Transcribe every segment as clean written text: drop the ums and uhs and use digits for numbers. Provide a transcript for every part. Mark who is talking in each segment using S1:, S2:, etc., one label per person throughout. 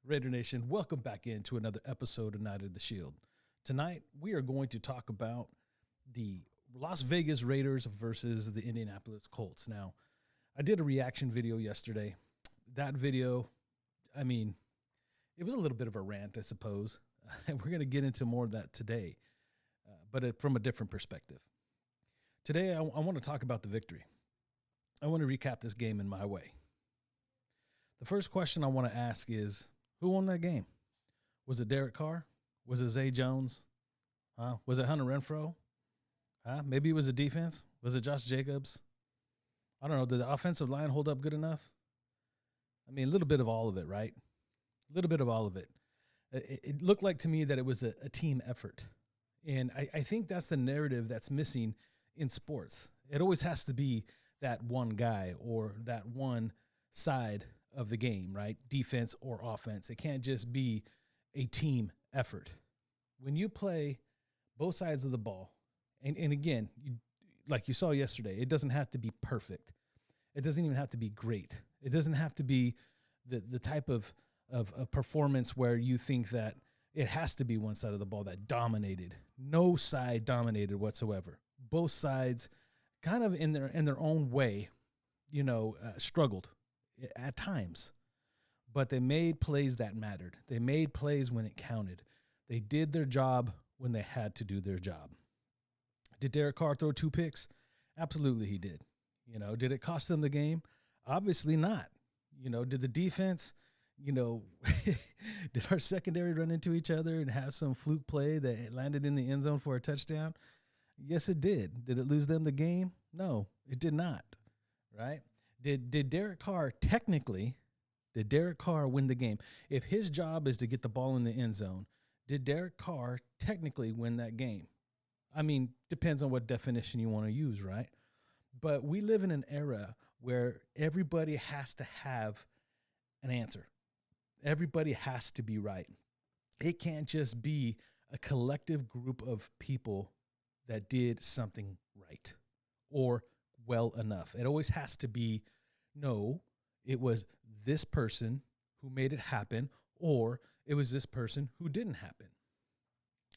S1: Raider Nation, welcome back into another episode of Night of the Shield. Tonight, we are going to talk about the Las Vegas Raiders versus the Indianapolis Colts. Now, I did a reaction video yesterday. That video, it was a little bit of a rant, I suppose. And we're going to get into more of that today, but from a different perspective. Today, I want to talk about the victory. I want to recap this game in my way. The first question I want to ask is, who won that game? Was it Derek Carr? Was it Zay Jones? Was it Hunter Renfrow? Maybe it was the defense? Was it Josh Jacobs? I don't know. Did the offensive line hold up good enough? A little bit of all of it, right? A little bit of all of it. It looked like to me that it was a team effort. And I think that's the narrative that's missing in sports. It always has to be that one guy or that one side of the game, right? Defense or offense. It can't just be a team effort. When you play both sides of the ball, and again, like you saw yesterday, it doesn't have to be perfect. It doesn't even have to be great. It doesn't have to be the type of performance where you think that it has to be one side of the ball that dominated. No side dominated whatsoever. Both sides kind of in their own way, struggled at times, but they made plays that mattered. They made plays when it counted. They did their job when they had to do their job. Did Derek Carr throw 2 picks? Absolutely he did. Did it cost them the game? Obviously not. Did the defense, did our secondary run into each other and have some fluke play that landed in the end zone for a touchdown? Yes, it did. Did it lose them the game? No, it did not, right? Did Derek Carr win the game? If his job is to get the ball in the end zone, did Derek Carr technically win that game? Depends on what definition you want to use, right? But we live in an era where everybody has to have an answer. Everybody has to be right. It can't just be a collective group of people that did something right or well enough. It always has to be, no, it was this person who made it happen, or it was this person who didn't happen.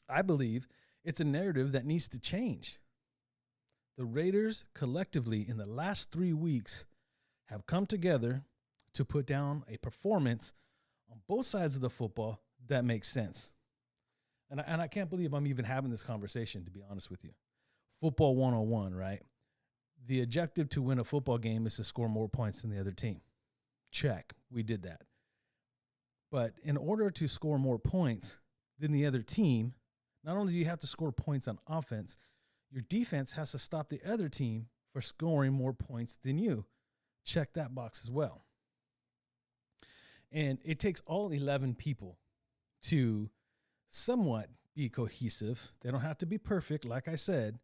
S1: I believe it's a narrative that needs to change. The Raiders collectively in the last 3 weeks have come together to put down a performance on both sides of the football that makes sense. And I can't believe I'm even having this conversation, to be honest with you. Football 101, right? The objective to win a football game is to score more points than the other team. Check. We did that. But in order to score more points than the other team, not only do you have to score points on offense, your defense has to stop the other team for scoring more points than you. Check that box as well. And it takes all 11 people to somewhat be cohesive. They don't have to be perfect, like I said,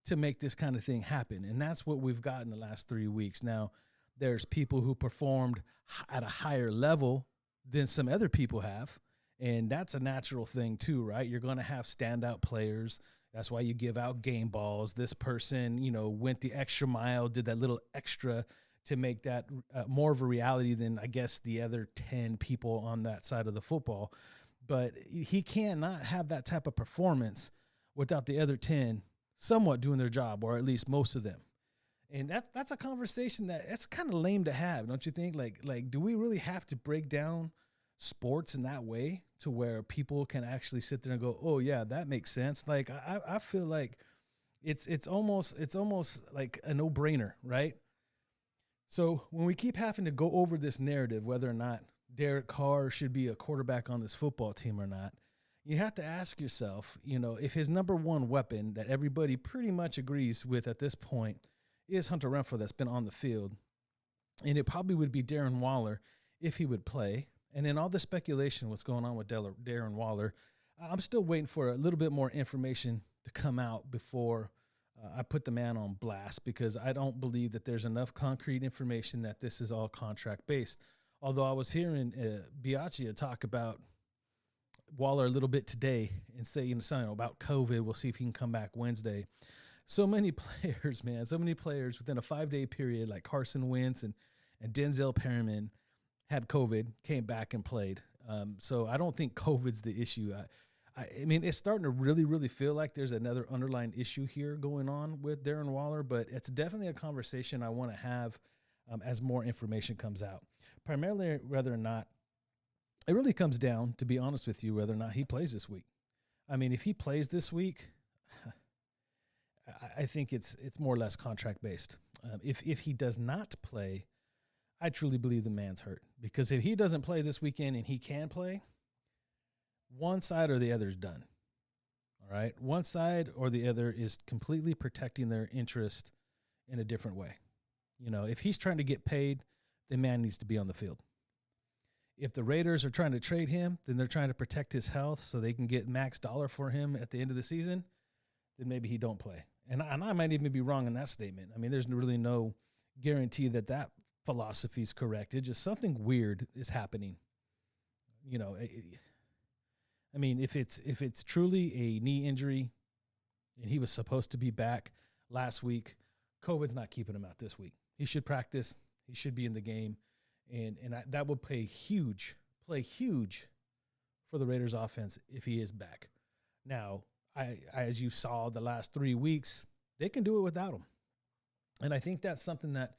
S1: to make this kind of thing happen. And that's what we've got in the last 3 weeks. Now, there's people who performed at a higher level than some other people have. And that's a natural thing too, right? You're going to have standout players. That's why you give out game balls. This person, went the extra mile, did that little extra to make that more of a reality than, I guess, the other 10 people on that side of the football. But he cannot have that type of performance without the other 10 somewhat doing their job, or at least most of them. And that's a conversation that's kind of lame to have, don't you think? Like, do we really have to break down sports in that way to where people can actually sit there and go, oh yeah, that makes sense? Like, I feel like it's almost like a no-brainer, right? So when we keep having to go over this narrative, whether or not Derek Carr should be a quarterback on this football team or not, you have to ask yourself, if his number one weapon that everybody pretty much agrees with at this point is Hunter Renfrow that's been on the field, and it probably would be Darren Waller if he would play. And then all the speculation, what's going on with Darren Waller, I'm still waiting for a little bit more information to come out before I put the man on blast, because I don't believe that there's enough concrete information that this is all contract-based. Although I was hearing Biaggia talk about Waller a little bit today and say, something about COVID. We'll see if he can come back Wednesday. So many players, man, so many players within a 5-day period, like Carson Wentz and Denzel Perryman, had COVID, came back and played. So I don't think COVID's the issue. I mean, it's starting to really, really feel like there's another underlying issue here going on with Darren Waller, but it's definitely a conversation I want to have as more information comes out. Primarily, whether or not it really comes down, to be honest with you, whether or not he plays this week. I mean, if he plays this week, I think it's more or less contract based. If he does not play, I truly believe the man's hurt, because if he doesn't play this weekend and he can play, one side or the other is done. All right. One side or the other is completely protecting their interest in a different way. You know, if he's trying to get paid, the man needs to be on the field. If the Raiders are trying to trade him, then they're trying to protect his health so they can get max dollar for him at the end of the season, then maybe he don't play. And I might even be wrong in that statement. I mean, there's really no guarantee that philosophy is correct. It's just something weird is happening. You know, I mean, if it's truly a knee injury and he was supposed to be back last week, COVID's not keeping him out this week. He should practice. He should be in the game. And that would play huge for the Raiders offense if he is back. Now, as you saw the last 3 weeks, they can do it without him. And I think that's something that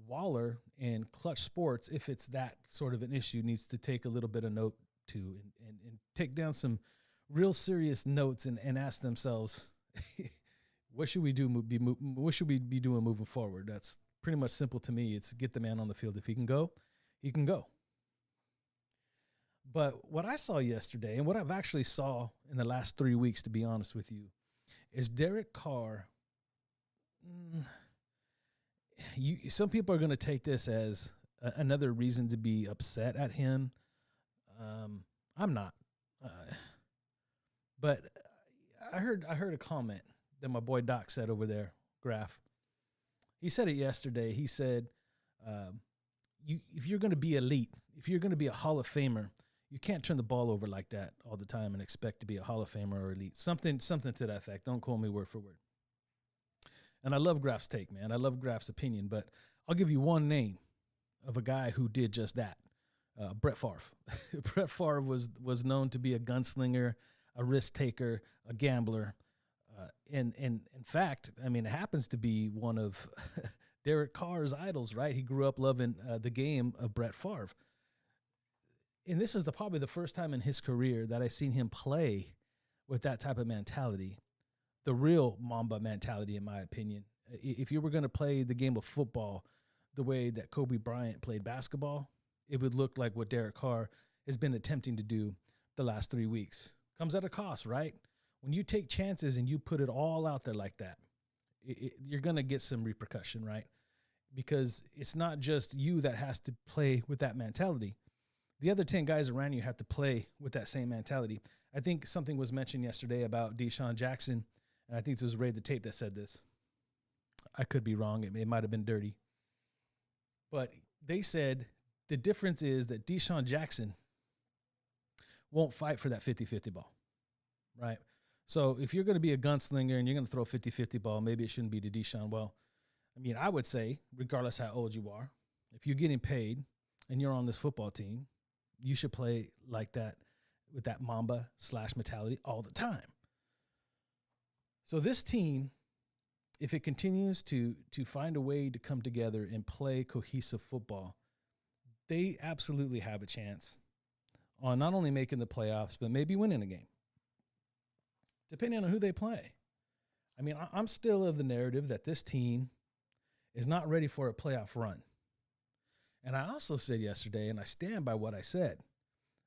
S1: Waller and Clutch Sports, if it's that sort of an issue, needs to take a little bit of note to and take down some real serious notes and ask themselves, what should we do? What should we be doing moving forward? That's pretty much simple to me. It's get the man on the field. If he can go, he can go. But what I saw yesterday, and what I've actually saw in the last 3 weeks, to be honest with you, is Derek Carr. Some people are going to take this as another reason to be upset at him. I'm not. But I heard a comment that my boy Doc said over there, Graf. He said it yesterday. He said, if you're going to be elite, if you're going to be a Hall of Famer, you can't turn the ball over like that all the time and expect to be a Hall of Famer or elite. Something to that effect. Don't quote me word for word. And I love Graf's take, man. I love Graf's opinion, but I'll give you one name of a guy who did just that. Brett Favre. Brett Favre was known to be a gunslinger, a risk taker, a gambler. And in fact, I mean, it happens to be one of Derek Carr's idols, right? He grew up loving the game of Brett Favre. And this is probably the first time in his career that I've seen him play with that type of mentality, the real Mamba mentality, in my opinion. If you were going to play the game of football the way that Kobe Bryant played basketball, it would look like what Derek Carr has been attempting to do the last 3 weeks. Comes at a cost, right? When you take chances and you put it all out there like that, you're going to get some repercussion, right? Because it's not just you that has to play with that mentality. The other 10 guys around you have to play with that same mentality. I think something was mentioned yesterday about Desean Jackson, and I think it was Ray the Tape that said this. I could be wrong. It might have been dirty. But they said the difference is that Desean Jackson won't fight for that 50-50 ball, right? So if you're going to be a gunslinger and you're going to throw a 50-50 ball, maybe it shouldn't be to Desean. Well, I mean, I would say, regardless how old you are, if you're getting paid and you're on this football team, you should play like that with that Mamba / mentality all the time. So this team, if it continues to find a way to come together and play cohesive football, they absolutely have a chance on not only making the playoffs, but maybe winning a game, depending on who they play. I mean, I'm still of the narrative that this team is not ready for a playoff run. And I also said yesterday, and I stand by what I said,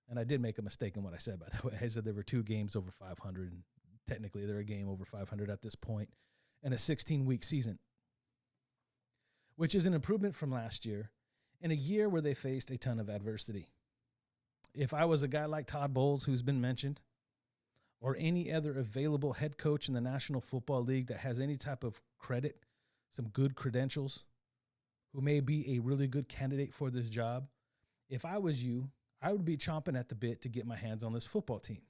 S1: and I did make a mistake in what I said, by the way. I said there were 2 games over 500, and technically they're a game over 500 at this point, and a 16-week season, which is an improvement from last year in a year where they faced a ton of adversity. If I was a guy like Todd Bowles, who's been mentioned, or any other available head coach in the National Football League that has any type of credit, some good credentials, who may be a really good candidate for this job, if I was you, I would be chomping at the bit to get my hands on this football team.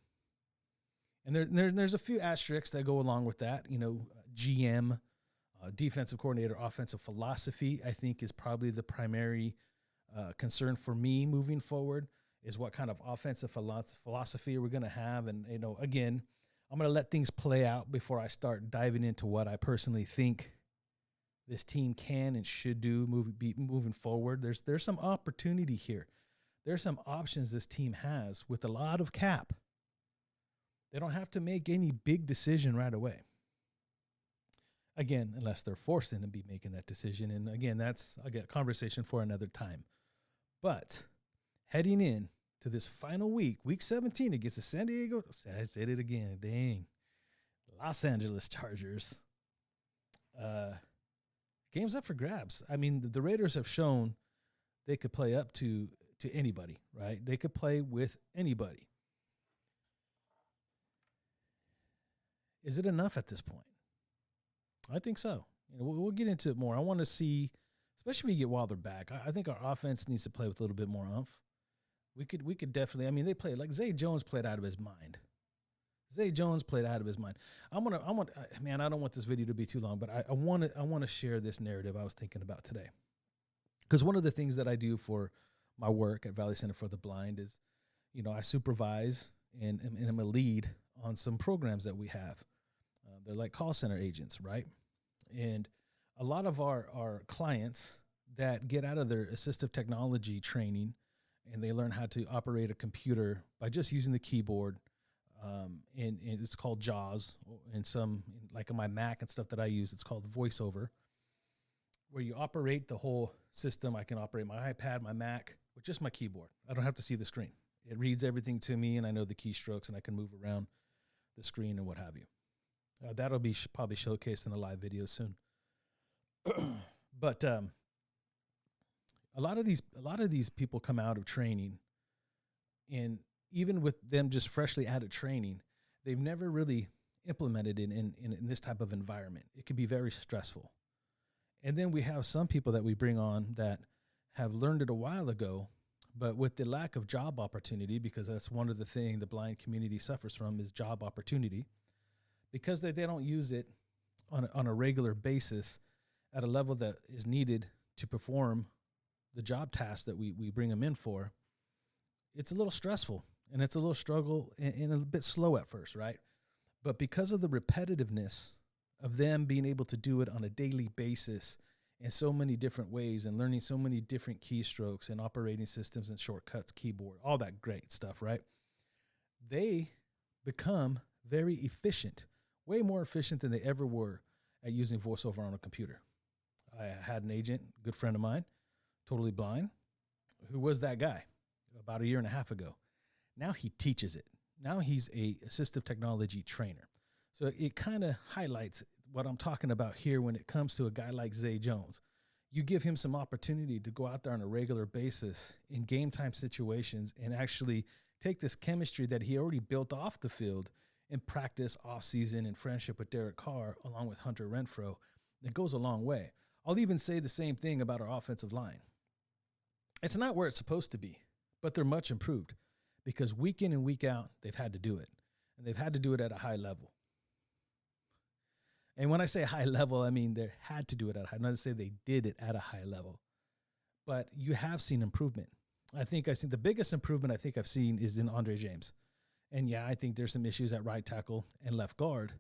S1: And there's a few asterisks that go along with that. You know, GM, defensive coordinator, offensive philosophy, I think is probably the primary concern for me moving forward. is what kind of offensive philosophy we're going to have. And, again, I'm going to let things play out before I start diving into what I personally think this team can and should do moving forward. There's some opportunity here. There's some options this team has with a lot of cap. They don't have to make any big decision right away. Again, unless they're forced into be making that decision. And again, that's a conversation for another time. But heading in to this final week 17 against the San Diego, I said it again, dang, Los Angeles Chargers. Game's up for grabs. I mean, the Raiders have shown they could play up to anybody, right? They could play with anybody. Is it enough at this point? I think so. We'll get into it more. I want to see, especially when we get Wilder back. I think our offense needs to play with a little bit more oomph. We could definitely. I mean, they played like Zay Jones played out of his mind. Zay Jones played out of his mind. Man, I don't want this video to be too long, but I want to share this narrative I was thinking about today. Because one of the things that I do for my work at Valley Center for the Blind is, I supervise and I'm a lead on some programs that we have. They're like call center agents, right? And a lot of our clients that get out of their assistive technology training and they learn how to operate a computer by just using the keyboard, and it's called JAWS, and some, like on my Mac and stuff that I use, it's called VoiceOver, where you operate the whole system. I can operate my iPad, my Mac, with just my keyboard. I don't have to see the screen. It reads everything to me, and I know the keystrokes, and I can move around the screen and what have you. That'll be probably showcased in a live video soon. But a lot of these people come out of training, and even with them just freshly out of training, they've never really implemented it in this type of environment. It can be very stressful. And then we have some people that we bring on that have learned it a while ago, but with the lack of job opportunity, because that's one of the things the blind community suffers from is job opportunity, because they don't use it on a regular basis at a level that is needed to perform the job tasks that we bring them in for. It's a little stressful, and it's a little struggle and a bit slow at first, right? But because of the repetitiveness of them being able to do it on a daily basis in so many different ways and learning so many different keystrokes and operating systems and shortcuts, keyboard, all that great stuff, right? They become very efficient, way more efficient than they ever were at using VoiceOver on a computer. I had an agent, a good friend of mine, totally blind, who was that guy about 1.5 years ago. Now he teaches it. Now he's a assistive technology trainer. So it kind of highlights what I'm talking about here when it comes to a guy like Zay Jones. You give him some opportunity to go out there on a regular basis in game time situations and actually take this chemistry that he already built off the field and practice off season in friendship with Derek Carr along with Hunter Renfrow. It goes a long way. I'll even say the same thing about our offensive line. It's not where it's supposed to be, but they're much improved because week in and week out, they've had to do it, and they've had to do it at a high level. And when I say high level, I mean they had to do it at a high, not to say they did it at a high level, but you have seen improvement. I think the biggest improvement I think I've seen is in Andre James. And yeah, I think there's some issues at right tackle and left guard,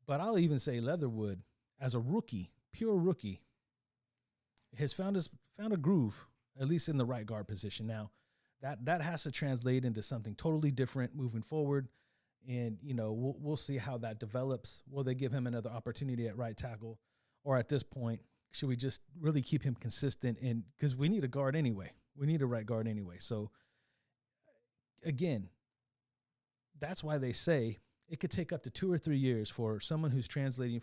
S1: but I'll even say Leatherwood, as a rookie, pure rookie, has found a groove, at least in the right guard position. Now, that has to translate into something totally different moving forward. And, we'll see how that develops. Will they give him another opportunity at right tackle? Or at this point, should we just really keep him consistent? And because we need a guard anyway. We need a right guard anyway. So, again, that's why they say it could take up to 2 or 3 years for someone who's transitioning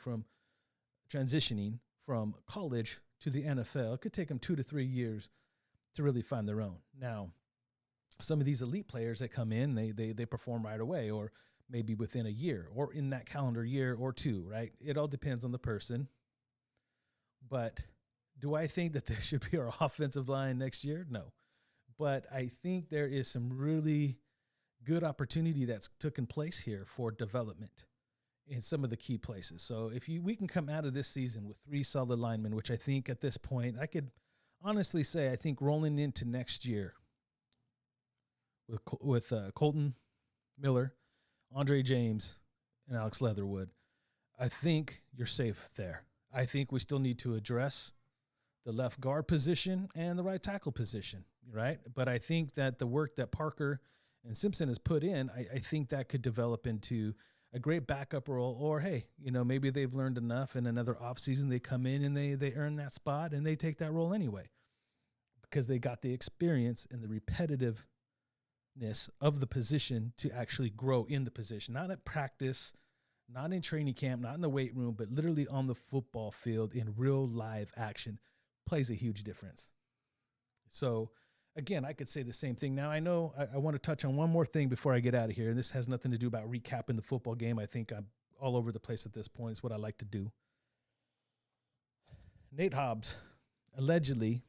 S1: from college to the NFL. It could take them 2 to 3 years to really find their own. Now, some of these elite players that come in, they perform right away, or maybe within a year, or in that calendar year or two, right? It all depends on the person. But do I think that this should be our offensive line next year? No. But I think there is some really good opportunity that's taken place here for development in some of the key places. So if we can come out of this season with 3 solid linemen, which I think at this point, I could honestly say, I think rolling into next year, with Colton Miller, Andre James, and Alex Leatherwood, I think you're safe there. I think we still need to address the left guard position and the right tackle position, right? But I think that the work that Parker and Simpson has put in, I think that could develop into a great backup role. Or, hey, maybe they've learned enough in another offseason. They come in and they earn that spot and they take that role anyway because they got the experience and the repetitiveness of the position to actually grow in the position, not at practice, not in training camp, not in the weight room, but literally on the football field in real live action plays a huge difference. So, again, I could say the same thing. Now, I know I want to touch on one more thing before I get out of here, and this has nothing to do about recapping the football game. I think I'm all over the place at this point. It's what I like to do. Nate Hobbs, allegedly,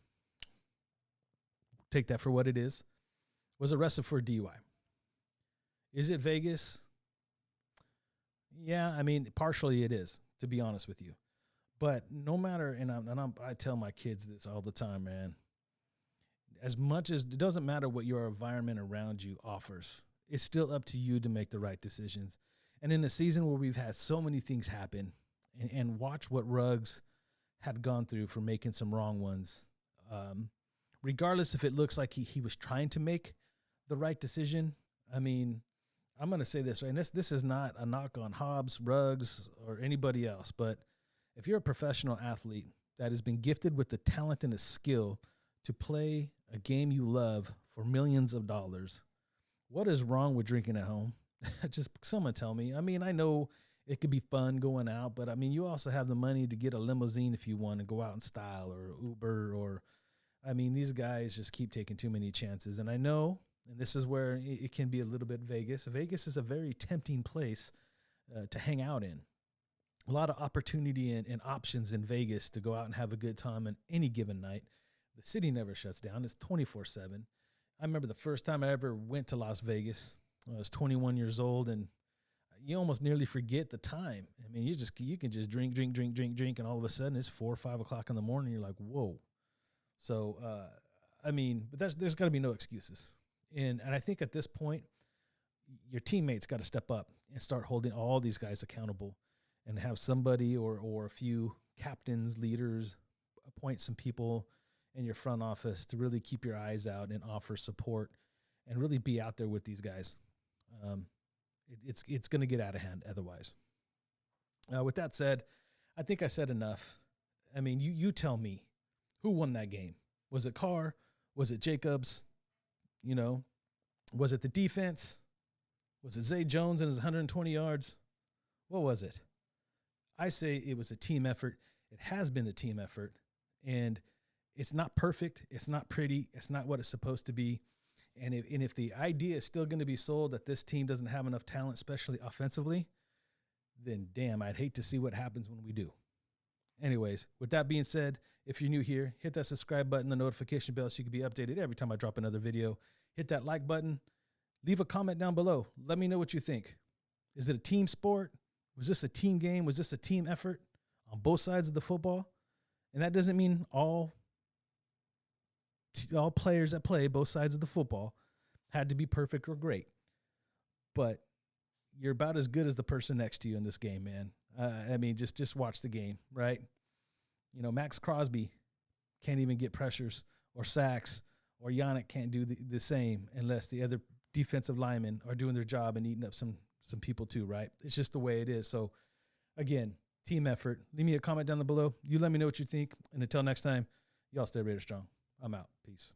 S1: take that for what it is, was arrested for a DUI. Is it Vegas? Yeah, I mean, partially it is, to be honest with you. But no matter, I tell my kids this all the time, man, as much as it doesn't matter what your environment around you offers, it's still up to you to make the right decisions. And in a season where we've had so many things happen, and watch what Ruggs had gone through for making some wrong ones, regardless if it looks like he was trying to make the right decision. I mean, I'm going to say this, right? And this is not a knock on Hobbs, Ruggs, or anybody else, but if you're a professional athlete that has been gifted with the talent and the skill to play a game you love for millions of dollars, what is wrong with drinking at home? Just someone tell me. I mean, I know it could be fun going out, but I mean, you also have the money to get a limousine if you want to go out in style, or Uber, or, I mean, these guys just keep taking too many chances. And I know, and this is where it can be a little bit Vegas. Vegas is a very tempting place to hang out in. A lot of opportunity and options in Vegas to go out and have a good time on any given night. The city never shuts down. It's 24/7. I remember the first time I ever went to Las Vegas. I was 21 years old, and you almost nearly forget the time. I mean, you can just drink, and all of a sudden it's 4 or 5 o'clock in the morning. You're like, whoa. So, I mean, but there's got to be no excuses. And I think at this point, your teammates got to step up and start holding all these guys accountable, and have somebody or a few captains, leaders, appoint some people in your front office to really keep your eyes out and offer support and really be out there with these guys. It's going to get out of hand otherwise. With that said, I think I said enough. I mean, you tell me, who won that game? Was it Carr? Was it Jacobs? Was it the defense? Was it Zay Jones and his 120 yards? What was it? I say it was a team effort. It has been a team effort, and it's not perfect. It's not pretty. It's not what it's supposed to be. And if the idea is still going to be sold that this team doesn't have enough talent, especially offensively, then damn, I'd hate to see what happens when we do. Anyways, with that being said, if you're new here, hit that subscribe button, the notification bell, so you can be updated every time I drop another video. Hit that like button. Leave a comment down below. Let me know what you think. Is it a team sport? Was this a team game? Was this a team effort on both sides of the football? And that doesn't mean all players that play both sides of the football had to be perfect or great. But you're about as good as the person next to you in this game, man. I mean, just watch the game, right? Max Crosby can't even get pressures or sacks, or Yannick can't do the same unless the other defensive linemen are doing their job and eating up some people too, right? It's just the way it is. So, again, team effort. Leave me a comment down below. You let me know what you think. And until next time, y'all stay Raider strong. I'm out. Peace.